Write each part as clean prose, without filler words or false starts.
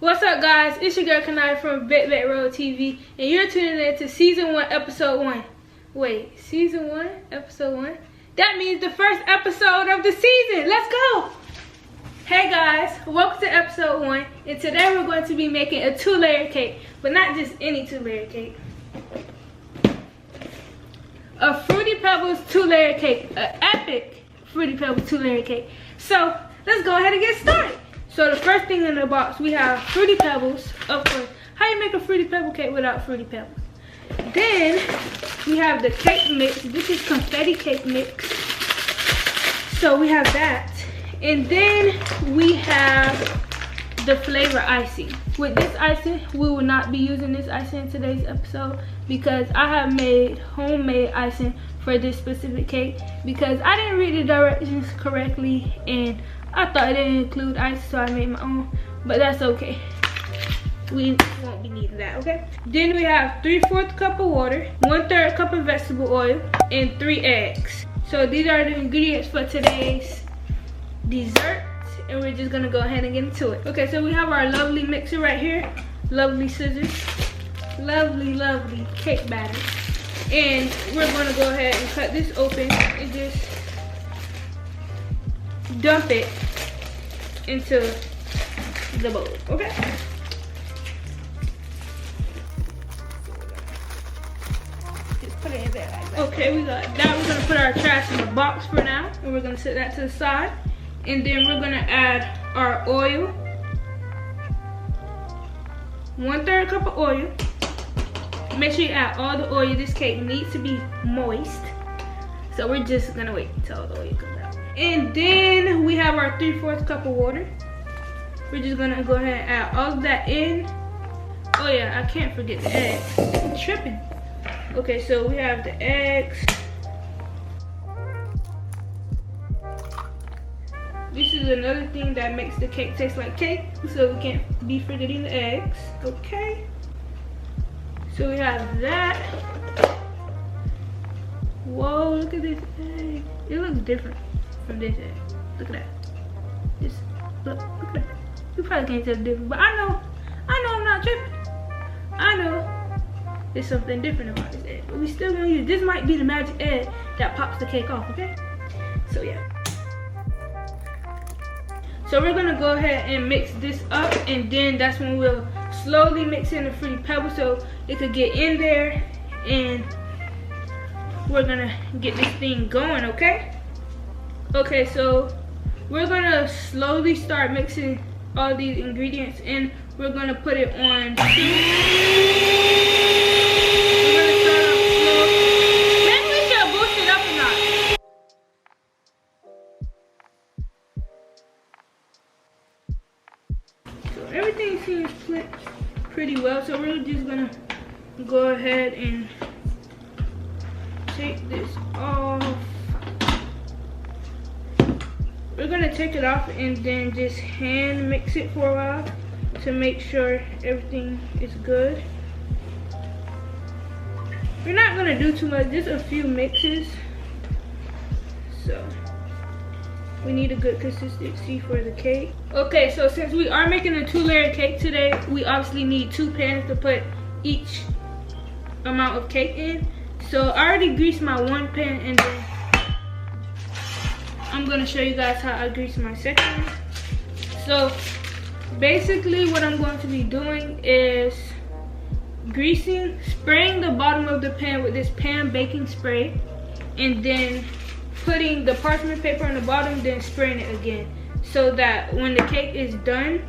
What's up, guys? It's your girl Christina from BIGBAKEROLL TV, and you're tuning in to Season 1, Episode 1. Wait, Season 1, Episode 1? That means the first episode of the season. Let's go! Hey guys, welcome to Episode 1, and today we're going to be making a 2-layer cake, but not just any 2-layer cake. A Fruity Pebbles 2-layer cake, an epic Fruity Pebbles 2-layer cake. So, let's go ahead and get started. So the first thing in the box, we have Fruity Pebbles. Of course, how you make a Fruity Pebble cake without Fruity Pebbles? Then we have the cake mix. This is confetti cake mix. So we have that. And then we have the flavor icing. With this icing, we will not be using this icing in today's episode because I have made homemade icing for this specific cake because I didn't read the directions correctly and I thought it didn't include ice, so I made my own, but that's okay. We won't be needing that, okay? Then we have 3/4 cup of water, 1/3 cup of vegetable oil, and 3 eggs. So these are the ingredients for today's dessert, and we're just gonna go ahead and get into it. Okay, so we have our lovely mixer right here, lovely scissors, lovely, lovely cake batter. And we're gonna go ahead and cut this open and just dump it into the bowl, okay? Just put it in there like that. Okay, we got that. We're gonna put our trash in the box for now, and we're gonna set that to the side. And then we're gonna add our oil. 1/3 cup of oil. Make sure you add all the oil. This cake needs to be moist. So we're just gonna wait until all the oil comes out. And then we have our 3/4 cup of water. We're just gonna go ahead and add all of that in. Oh yeah, I can't forget the eggs. I'm tripping. Okay, so we have the eggs. This is another thing that makes the cake taste like cake, so we can't be forgetting the eggs. Okay. So we have that. Whoa, look at this egg. It looks different from this egg. Look at that. Just look at that. You probably can't tell the difference, but I know I'm not tripping. I know there's something different about this egg, but we still gonna use this. Might be the magic egg that pops the cake off, okay? So yeah. So we're gonna go ahead and mix this up, and then that's when we'll slowly mix in the Fruity Pebbles so it could get in there, and we're gonna get this thing going, okay? Okay, so we're gonna slowly start mixing all these ingredients in. We're gonna put it on 2. We're gonna start off slow. Maybe we should boost it up a notch. So everything seems pretty well, so we're just gonna go ahead and take this off. We're gonna take it off and then just hand mix it for a while to make sure everything is good. We're not gonna do too much, just a few mixes. So we need a good consistency for the cake. Okay, so since we are making a 2-layer cake today, we obviously need 2 pans to put each amount of cake in. So I already greased my 1 pan, and then I'm gonna show you guys how I grease my second one. So basically what I'm going to be doing is spraying the bottom of the pan with this pan baking spray, and then putting the parchment paper on the bottom, then spraying it again, so that when the cake is done,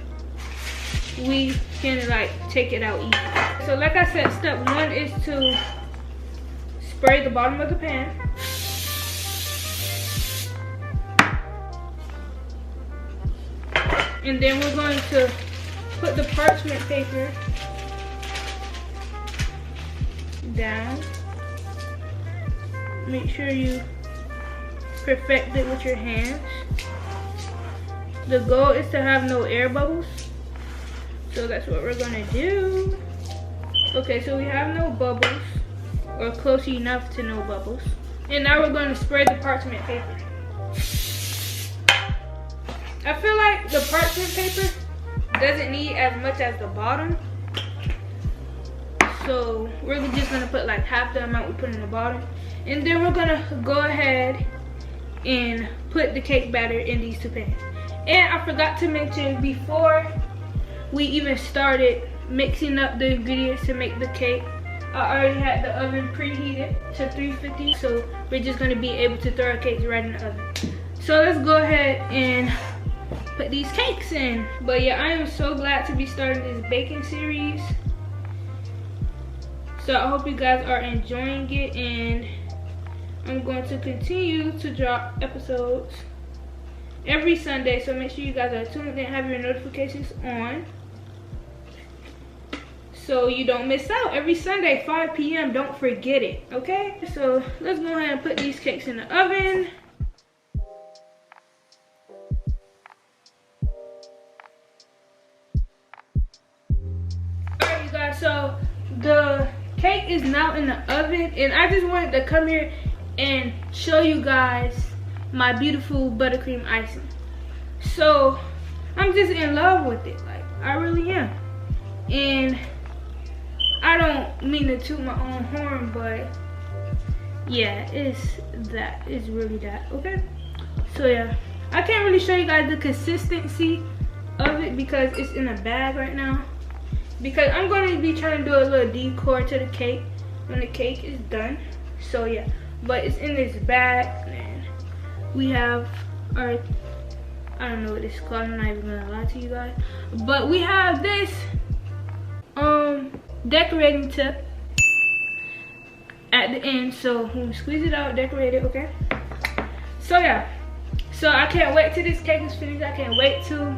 we can like take it out easy. So like I said, step 1 is to spray the bottom of the pan. And then we're going to put the parchment paper down. Make sure you perfect it with your hands. The goal is to have no air bubbles. So that's what we're gonna do. Okay, so we have no bubbles, or close enough to no bubbles. And now we're gonna spray the parchment paper. I feel like the parchment paper doesn't need as much as the bottom. So we're just gonna put like half the amount we put in the bottom. And then we're gonna go ahead and put the cake batter in these 2 pans. And I forgot to mention, before we even started mixing up the ingredients to make the cake, I already had the oven preheated to 350, so we're just gonna be able to throw our cakes right in the oven. So let's go ahead and put these cakes in. But yeah, I am so glad to be starting this baking series. So I hope you guys are enjoying it, and I'm going to continue to drop episodes every Sunday. So make sure you guys are tuned in, have your notifications on, so you don't miss out. Every Sunday, 5 p.m. Don't forget it, okay? So let's go ahead and put these cakes in the oven. Alright, you guys, so the cake is now in the oven, and I just wanted to come here and show you guys my beautiful buttercream icing. So I'm just in love with it, like I really am. And I don't mean to toot my own horn, but yeah, it's really that, okay? So yeah, I can't really show you guys the consistency of it because it's in a bag right now, because I'm going to be trying to do a little decor to the cake when the cake is done. So yeah, but it's in this bag, and we have our, I don't know what it's called, I'm not even gonna lie to you guys, but we have this decorating tip at the end, so when we squeeze it out, decorate it, okay? So yeah, so I can't wait till this cake is finished. I can't wait to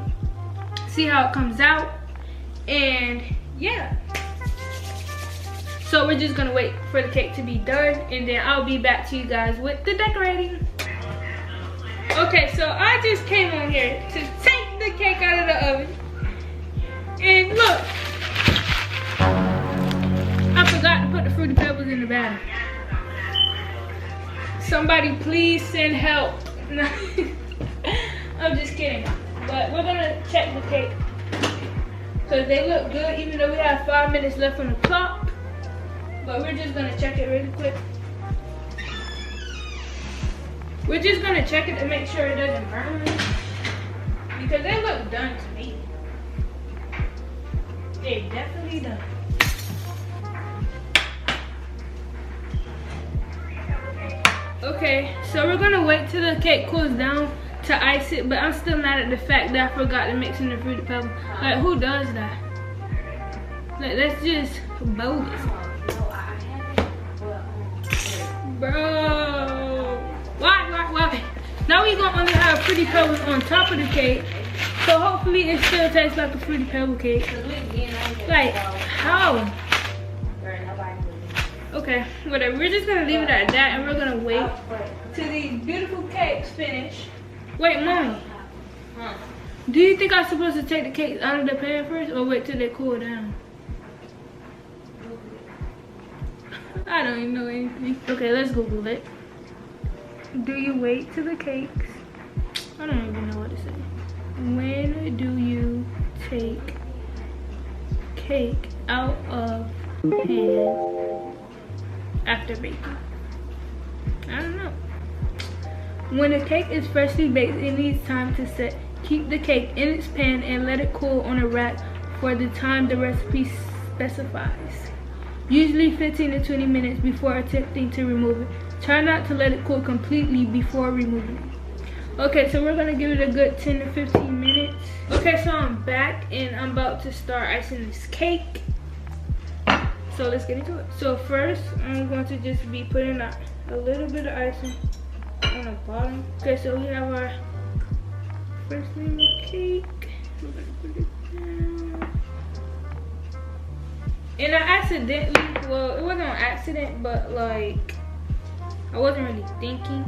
see how it comes out, and yeah, so we're just gonna wait for the cake to be done, and then I'll be back to you guys with the decorating. Okay, so I just came on here to take the cake out of the oven, and look, I forgot to put the Fruity Pebbles in the batter. Somebody please send help. No, I'm just kidding. But we're gonna check the cake, because they look good even though we have 5 minutes left on the clock. But we're just gonna check it really quick. We're just gonna check it to make sure it doesn't burn, because they look done to me. They definitely done. Okay, so we're gonna wait till the cake cools down to ice it, but I'm still mad at the fact that I forgot to mix in the Fruity Pebbles. Like, who does that? Like, that's just bogus. Bro, why? Now we're gonna only have Fruity Pebbles on top of the cake, so hopefully it still tastes like a Fruity Pebble cake. Like, how? Okay, whatever. We're just gonna leave it at that, and we're gonna wait till these beautiful cakes finish. Wait, Mommy. Do you think I'm supposed to take the cakes out of the pan first, or wait till they cool down? I don't even know anything. Okay, let's Google it. Do you wait till the cakes? I don't even know what to say. When do you take cake out of pan after baking? I don't know. When the cake is freshly baked, it needs time to set. Keep the cake in its pan and let it cool on a rack for the time the recipe specifies. Usually 15 to 20 minutes before attempting to remove it. Try not to let it cool completely before removing it. Okay, so we're gonna give it a good 10 to 15 minutes. Okay, so I'm back and I'm about to start icing this cake. So let's get into it. So first, I'm going to just be putting a little bit of icing on the bottom. Okay, so we have our first layer of cake. We're gonna put it down. And I accidentally, well, it wasn't on accident, but like, I wasn't really thinking.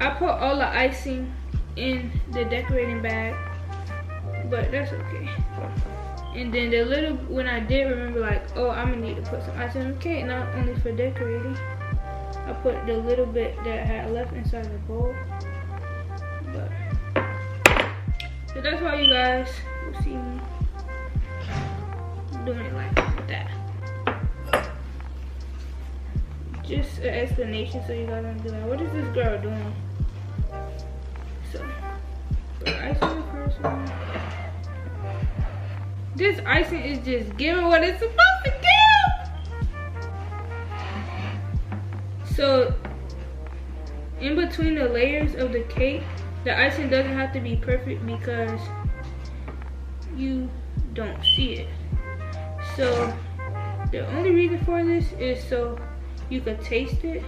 I put all the icing in the decorating bag, but that's okay. And then the little, when I did remember, like, oh, I'm gonna need to put some icing on the cake, not only for decorating. I put the little bit that I had left inside the bowl. But so that's why, you guys, people see me doing it like that. Just an explanation so you guys don't be like, what is this girl doing? So, put icing on the first one. This icing is just giving what it's supposed to give. So, in between the layers of the cake, the icing doesn't have to be perfect because you don't see it. So, the only reason for this is so you can taste it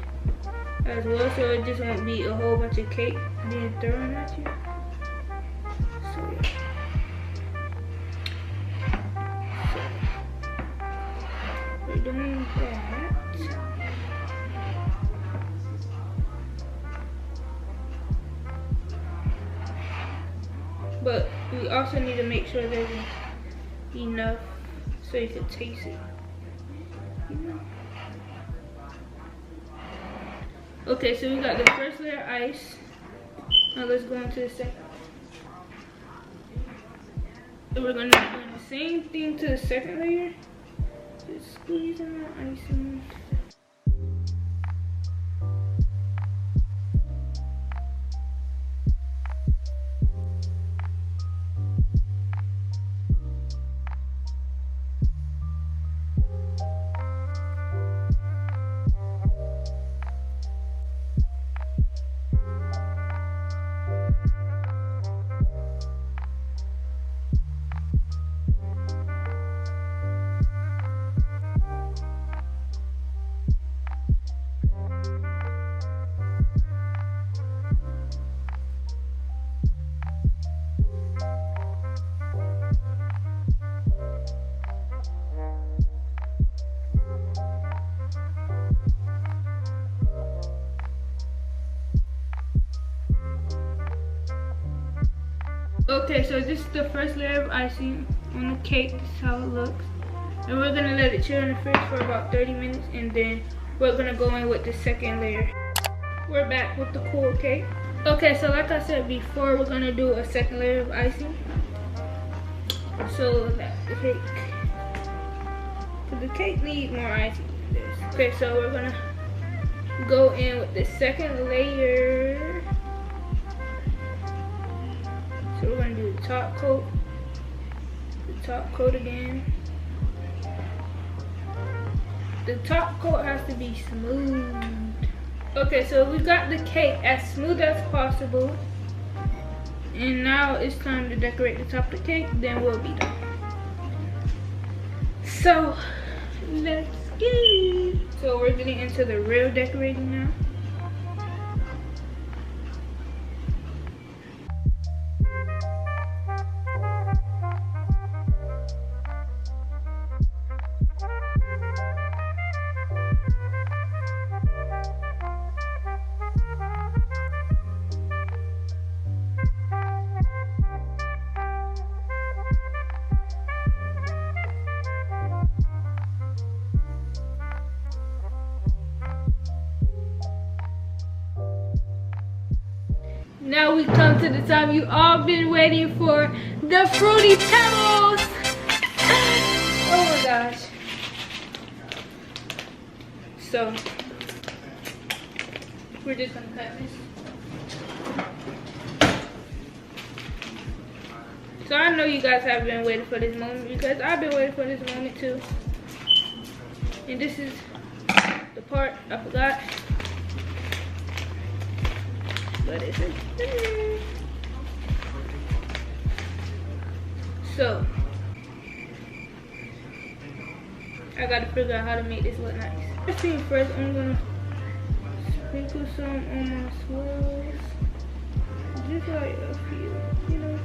as well, so it just won't be a whole bunch of cake being thrown at you. So yeah. So we're doing that. But we also need to make sure there's enough so you can taste it. You know? Okay, so we got the first layer of ice. Now let's go on to the second. So we're gonna be doing the same thing to the second layer. Just squeezing the icing. Okay, so this is the first layer of icing on the cake. This is how it looks. And we're gonna let it chill in the fridge for about 30 minutes and then we're gonna go in with the second layer. We're back with the cool cake. Okay, so like I said before, we're gonna do a second layer of icing. So that the cake, because the cake needs more icing than this. Okay, so we're gonna go in with the second layer. So we're gonna do the top coat again. The top coat has to be smooth. Okay, so we got the cake as smooth as possible. And now it's time to decorate the top of the cake, then we'll be done. So, let's go. So we're getting into the real decorating now. Now we come to the time you all been waiting for, the Fruity Pebbles. Oh my gosh. So, we're just gonna cut this. So I know you guys have been waiting for this moment because I've been waiting for this moment too. And this is the part I forgot. But it's in there. So I gotta figure out how to make this look nice. First thing first, I'm gonna sprinkle some on my swirls. Just like a few, you know.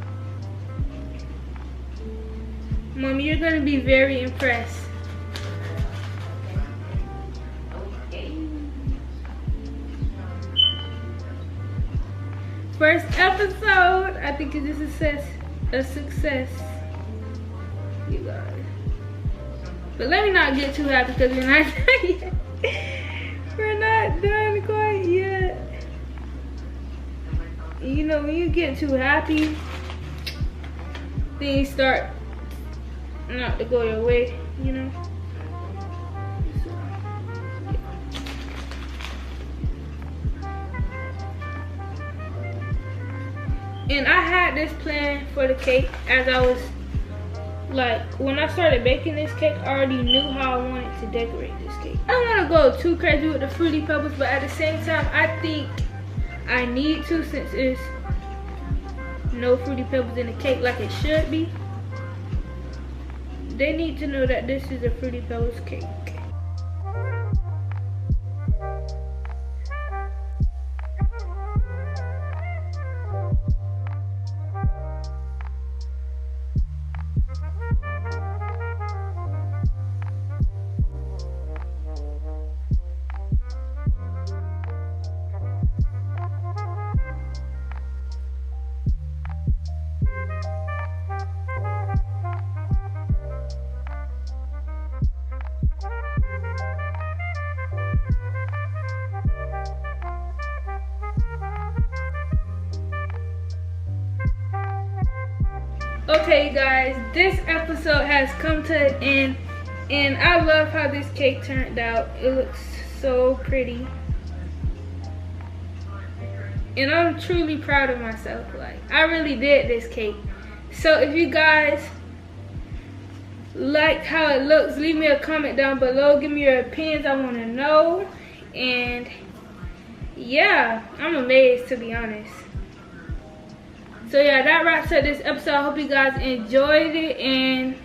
Mom, you're gonna be very impressed. First episode, I think it's a success, you guys. But let me not get too happy because we're not done yet. We're not done quite yet. You know, when you get too happy, things start not to go your way, you know. And I had this plan for the cake as I was, like, when I started baking this cake, I already knew how I wanted to decorate this cake. I don't want to go too crazy with the Fruity Pebbles, but at the same time, I think I need to, since it's no Fruity Pebbles in the cake like it should be. They need to know that this is a Fruity Pebbles cake. Okay guys, this episode has come to an end, and I love how this cake turned out. It looks so pretty. And I'm truly proud of myself. Like, I really did this cake. So if you guys like how it looks, leave me a comment down below. Give me your opinions, I want to know. And yeah, I'm amazed, to be honest. So yeah, that wraps up this episode. I hope you guys enjoyed it, and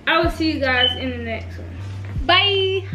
I will see you guys in the next one. Bye!